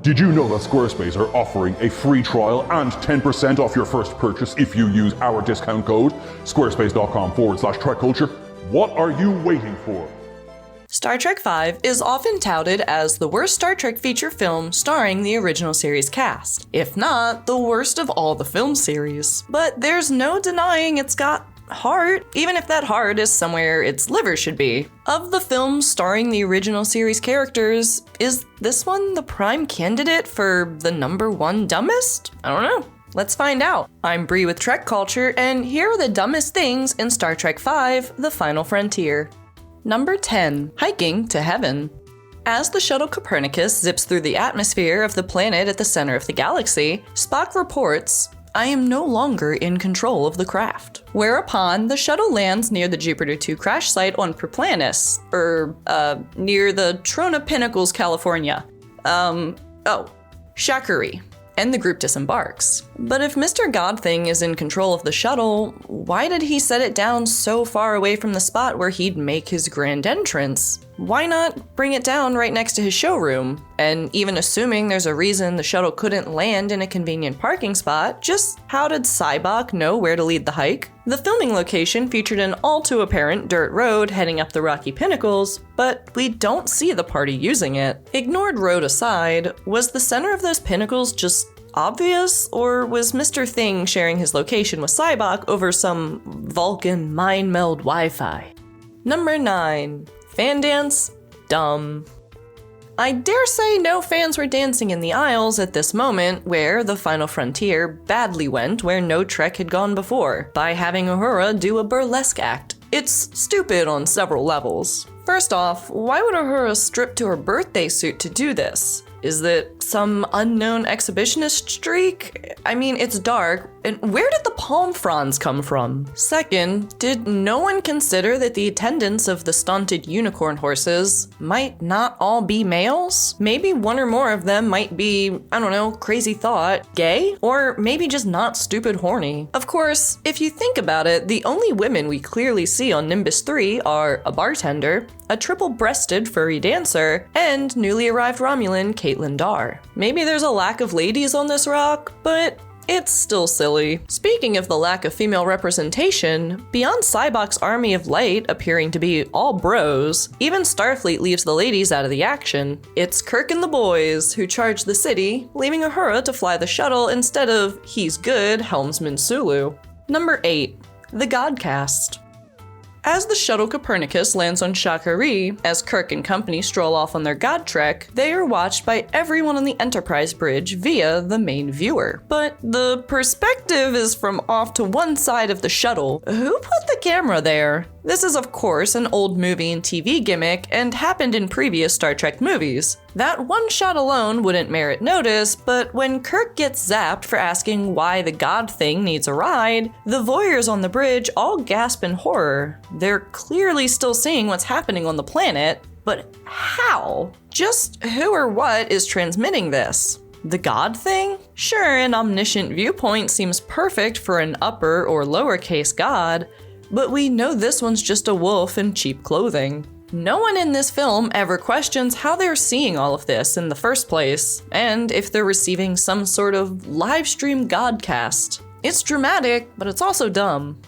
Did you know that Squarespace are offering a free trial and 10% off your first purchase if you use our discount code, squarespace.com/TrekCulture? What are you waiting for? Star Trek V is often touted as the worst Star Trek feature film starring the original series cast, if not the worst of all the film series. But there's no denying it's got heart, even if that heart is somewhere its liver should be. Of the films starring the original series characters, is this one the prime candidate for the #1 dumbest? I don't know. Let's find out. I'm Bree with TrekCulture, and here are the dumbest things in Star Trek V: The Final Frontier. Number 10. Hiking to Heaven. As the shuttle Copernicus zips through the atmosphere of the planet at the center of the galaxy, Spock reports, "I am no longer in control of the craft." Whereupon, the shuttle lands near the Jupiter 2 crash site on Perplanis, near the Trona Pinnacles, California. Shakari. And the group disembarks. But if Mr. Godthing is in control of the shuttle, why did he set it down so far away from the spot where he'd make his grand entrance? Why not bring it down right next to his showroom? And even assuming there's a reason the shuttle couldn't land in a convenient parking spot, just how did Bok know where to lead the hike? The filming location featured an all-too-apparent dirt road heading up the rocky pinnacles, but we don't see the party using it. Ignored road aside, was the center of those pinnacles just obvious, or was Mr. Thing sharing his location with Bok over some Vulcan mind meld Wi-Fi? Number 9. Fan dance? Dumb. I dare say no fans were dancing in the aisles at this moment where The Final Frontier badly went where no Trek had gone before, by having Uhura do a burlesque act. It's stupid on several levels. First off, why would Uhura strip to her birthday suit to do this? Is it some unknown exhibitionist streak? I mean, it's dark, and where did the palm fronds come from? Second, did no one consider that the attendants of the stunted unicorn horses might not all be males? Maybe one or more of them might be, I don't know, crazy thought, gay? Or maybe just not stupid horny. Of course, if you think about it, the only women we clearly see on Nimbus 3 are a bartender, a triple-breasted furry dancer, and newly arrived Romulan Caitlin Dar. Maybe there's a lack of ladies on this rock, but it's still silly. Speaking of the lack of female representation, beyond Bok's army of light appearing to be all bros, even Starfleet leaves the ladies out of the action. It's Kirk and the boys who charge the city, leaving Uhura to fly the shuttle instead of he's good helmsman Sulu. Number 8. The Godcast. As the shuttle Copernicus lands on Shakari, as Kirk and company stroll off on their God Trek, they are watched by everyone on the Enterprise bridge via the main viewer. But the perspective is from off to one side of the shuttle. Who put the camera there? This is, of course, an old movie and TV gimmick and happened in previous Star Trek movies. That one shot alone wouldn't merit notice, but when Kirk gets zapped for asking why the God thing needs a ride, the voyeurs on the bridge all gasp in horror. They're clearly still seeing what's happening on the planet, but how? Just who or what is transmitting this? The God thing? Sure, an omniscient viewpoint seems perfect for an upper or lowercase god, but we know this one's just a wolf in cheap clothing. No one in this film ever questions how they're seeing all of this in the first place, and if they're receiving some sort of live stream Godcast. It's dramatic, but it's also dumb.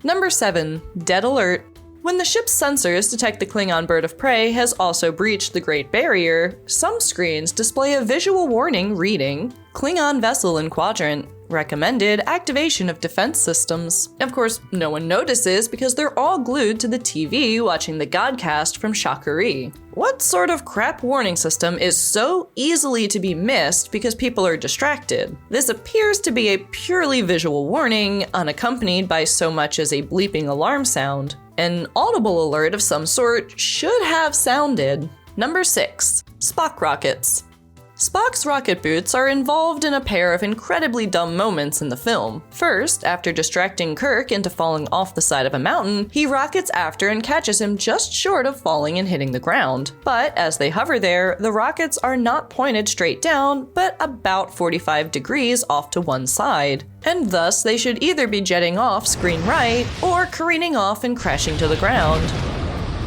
Number 7. Dead alert. When the ship's sensors detect the Klingon bird of prey has also breached the Great Barrier, some screens display a visual warning reading, Klingon vessel in quadrant. Recommended activation of defense systems. Of course, no one notices because they're all glued to the TV watching the Godcast from Shakari. What sort of crap warning system is so easily to be missed because people are distracted? This appears to be a purely visual warning, unaccompanied by so much as a bleeping alarm sound. An audible alert of some sort should have sounded. Number 6. Spock Rockets. Spock's rocket boots are involved in a pair of incredibly dumb moments in the film. First, after distracting Kirk into falling off the side of a mountain, he rockets after and catches him just short of falling and hitting the ground. But as they hover there, the rockets are not pointed straight down, but about 45 degrees off to one side. And thus, they should either be jetting off screen right, or careening off and crashing to the ground.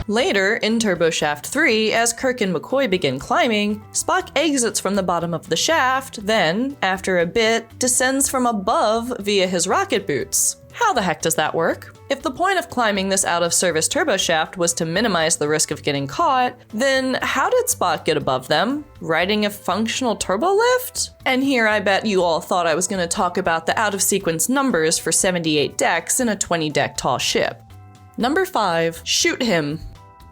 Later, in Turboshaft 3, as Kirk and McCoy begin climbing, Spock exits from the bottom of the shaft, then, after a bit, descends from above via his rocket boots. How the heck does that work? If the point of climbing this out-of-service turboshaft was to minimize the risk of getting caught, then how did Spock get above them? Riding a functional turbolift? And here I bet you all thought I was going to talk about the out-of-sequence numbers for 78 decks in a 20-deck tall ship. Number 5. Shoot him.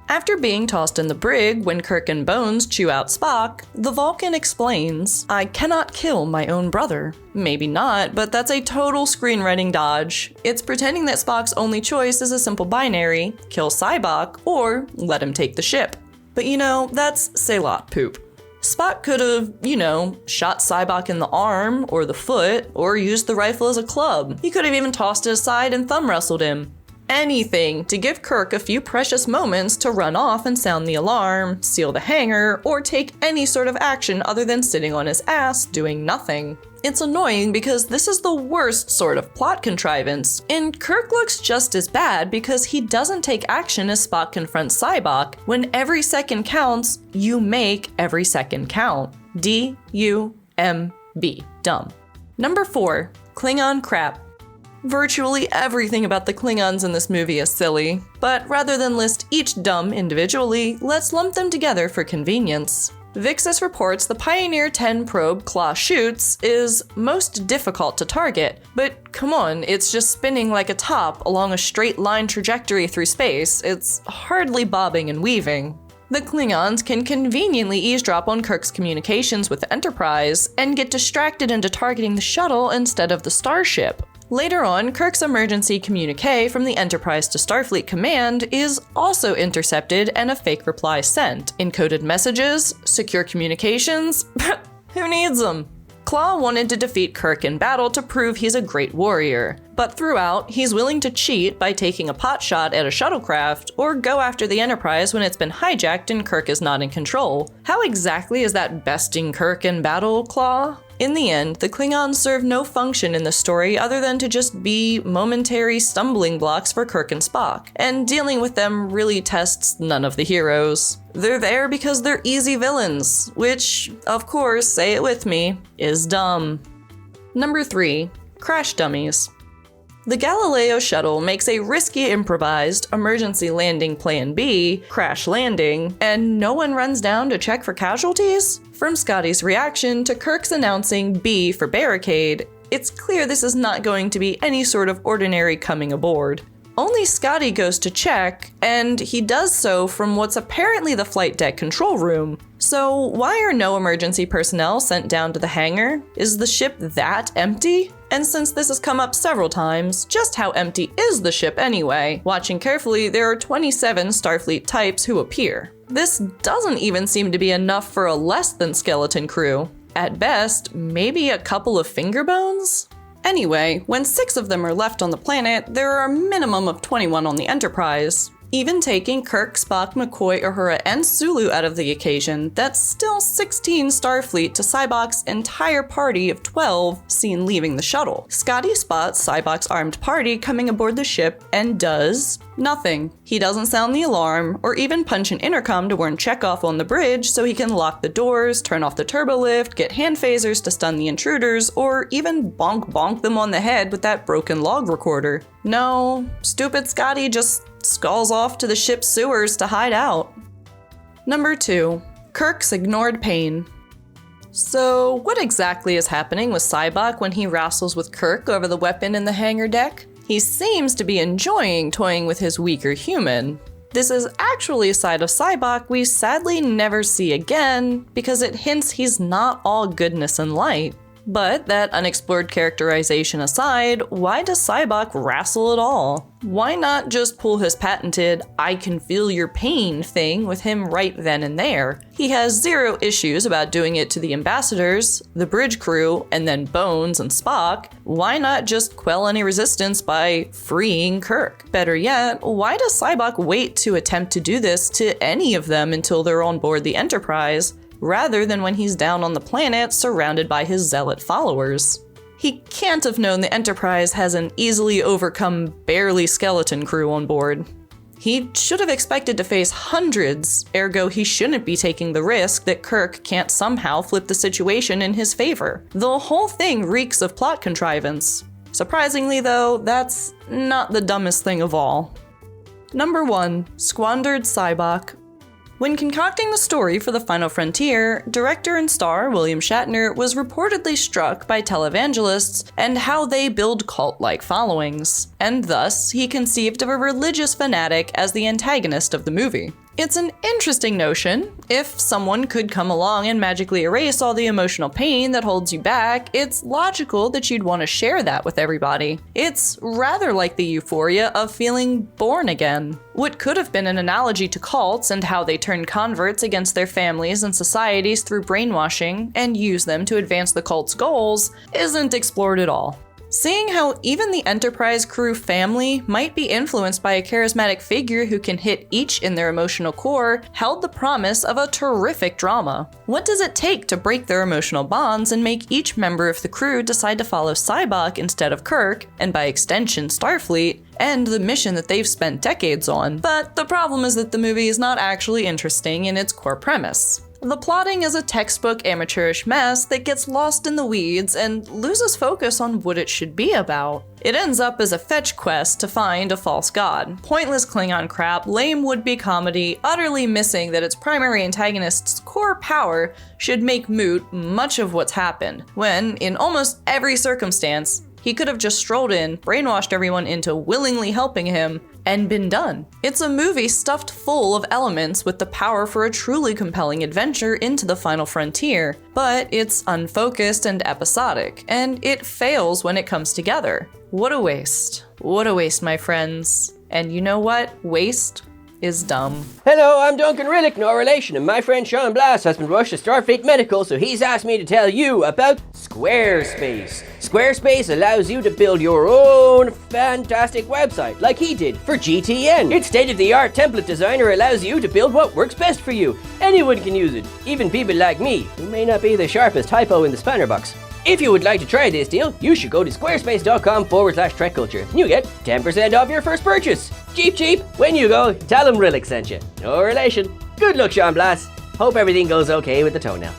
After being tossed in the brig when Kirk and Bones chew out Spock, the Vulcan explains, "I cannot kill my own brother." Maybe not, but that's a total screenwriting dodge. It's pretending that Spock's only choice is a simple binary, kill Sybok or let him take the ship. But that's Sailot poop. Spock could have, shot Sybok in the arm or the foot, or used the rifle as a club. He could have even tossed it aside and thumb wrestled him. Anything to give Kirk a few precious moments to run off and sound the alarm, seal the hangar, or take any sort of action other than sitting on his ass doing nothing. It's annoying because this is the worst sort of plot contrivance, and Kirk looks just as bad because he doesn't take action as Spock confronts Sybok. When every second counts, you make every second count. D-U-M-B. Dumb. Number 4. Klingon crap. Virtually everything about the Klingons in this movie is silly, but rather than list each dumb individually, let's lump them together for convenience. Vixis reports the Pioneer 10 probe Claw shoots is most difficult to target, but come on, it's just spinning like a top along a straight line trajectory through space. It's hardly bobbing and weaving. The Klingons can conveniently eavesdrop on Kirk's communications with the Enterprise and get distracted into targeting the shuttle instead of the starship. Later on, Kirk's emergency communique from the Enterprise to Starfleet Command is also intercepted and a fake reply sent. Encoded messages, secure communications, who needs them? Claw wanted to defeat Kirk in battle to prove he's a great warrior, but throughout, he's willing to cheat by taking a pot shot at a shuttlecraft or go after the Enterprise when it's been hijacked and Kirk is not in control. How exactly is that besting Kirk in battle, Claw? In the end, the Klingons serve no function in the story other than to just be momentary stumbling blocks for Kirk and Spock, and dealing with them really tests none of the heroes. They're there because they're easy villains, which, of course, say it with me, is dumb. Number 3. Crash dummies. The Galileo shuttle makes a risky improvised emergency landing plan B, crash landing, and no one runs down to check for casualties? From Scotty's reaction to Kirk's announcing B for barricade, it's clear this is not going to be any sort of ordinary coming aboard. Only Scotty goes to check, and he does so from what's apparently the flight deck control room. So why are no emergency personnel sent down to the hangar? Is the ship that empty? And since this has come up several times, just how empty is the ship anyway? Watching carefully, there are 27 Starfleet types who appear. This doesn't even seem to be enough for a less than skeleton crew. At best, maybe a couple of finger bones? Anyway, when 6 of them are left on the planet, there are a minimum of 21 on the Enterprise. Even taking Kirk, Spock, McCoy, Uhura, and Sulu out of the equation, that's still 16 Starfleet to Sybok's entire party of 12 seen leaving the shuttle. Scotty spots Sybok's armed party coming aboard the ship and does nothing. He doesn't sound the alarm, or even punch an intercom to warn Chekhov on the bridge so he can lock the doors, turn off the turbolift, get hand phasers to stun the intruders, or even bonk them on the head with that broken log recorder. No, stupid Scotty just skulls off to the ship's sewers to hide out. Number 2. Kirk's ignored pain. So, what exactly is happening with Sybok when he wrestles with Kirk over the weapon in the hangar deck? He seems to be enjoying toying with his weaker human. This is actually a side of Sybok we sadly never see again, because it hints he's not all goodness and light. But that unexplored characterization aside, why does Sybok wrestle at all? Why not just pull his patented "I can feel your pain" thing with him right then and there? He has zero issues about doing it to the ambassadors, the bridge crew, and then Bones and Spock. Why not just quell any resistance by freeing Kirk? Better yet, why does Sybok wait to attempt to do this to any of them until they're on board the Enterprise, rather than when he's down on the planet surrounded by his zealot followers? He can't have known the Enterprise has an easily overcome, barely skeleton crew on board. He should have expected to face hundreds, ergo he shouldn't be taking the risk that Kirk can't somehow flip the situation in his favor. The whole thing reeks of plot contrivance. Surprisingly though, that's not the dumbest thing of all. Number 1. Squandered Sybok. When concocting the story for The Final Frontier, director and star William Shatner was reportedly struck by televangelists and how they build cult-like followings, and thus he conceived of a religious fanatic as the antagonist of the movie. It's an interesting notion. If someone could come along and magically erase all the emotional pain that holds you back, it's logical that you'd want to share that with everybody. It's rather like the euphoria of feeling born again. What could have been an analogy to cults and how they turn converts against their families and societies through brainwashing and use them to advance the cult's goals isn't explored at all. Seeing how even the Enterprise crew family might be influenced by a charismatic figure who can hit each in their emotional core held the promise of a terrific drama. What does it take to break their emotional bonds and make each member of the crew decide to follow Sybok instead of Kirk, and by extension Starfleet, and the mission that they've spent decades on? But the problem is that the movie is not actually interesting in its core premise. The plotting is a textbook amateurish mess that gets lost in the weeds and loses focus on what it should be about. It ends up as a fetch quest to find a false god, pointless Klingon crap, lame would-be comedy, utterly missing that its primary antagonist's core power should make moot much of what's happened, when, in almost every circumstance, he could have just strolled in, brainwashed everyone into willingly helping him, and been done. It's a movie stuffed full of elements with the power for a truly compelling adventure into the final frontier, but it's unfocused and episodic, and it fails when it comes together. What a waste. What a waste, my friends. And you know what? Waste is dumb. Hello, I'm Duncan Rillick, no relation, and my friend Sean Blass has been rushed to Starfleet Medical, so he's asked me to tell you about Squarespace. Squarespace allows you to build your own fantastic website, like he did for GTN. Its state-of-the-art template designer allows you to build what works best for you. Anyone can use it, even people like me, who may not be the sharpest typo in the spanner box. If you would like to try this deal, you should go to squarespace.com/TrekCulture. You get 10% off your first purchase. Cheap. When you go, tell them Rillick sent you. No relation. Good luck, Sean Blass. Hope everything goes okay with the toenail.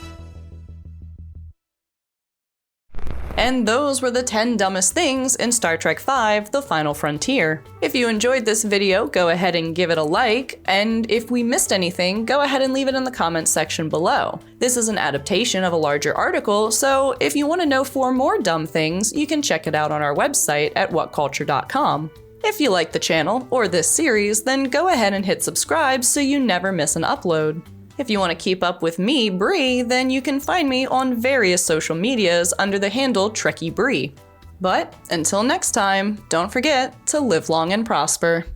And those were the 10 dumbest things in Star Trek V: The Final Frontier. If you enjoyed this video, go ahead and give it a like, and if we missed anything, go ahead and leave it in the comments section below. This is an adaptation of a larger article, so if you want to know 4 more dumb things, you can check it out on our website at whatculture.com. If you like the channel, or this series, then go ahead and hit subscribe so you never miss an upload. If you want to keep up with me, Bree, then you can find me on various social medias under the handle Trekkie Bree. But until next time, don't forget to live long and prosper.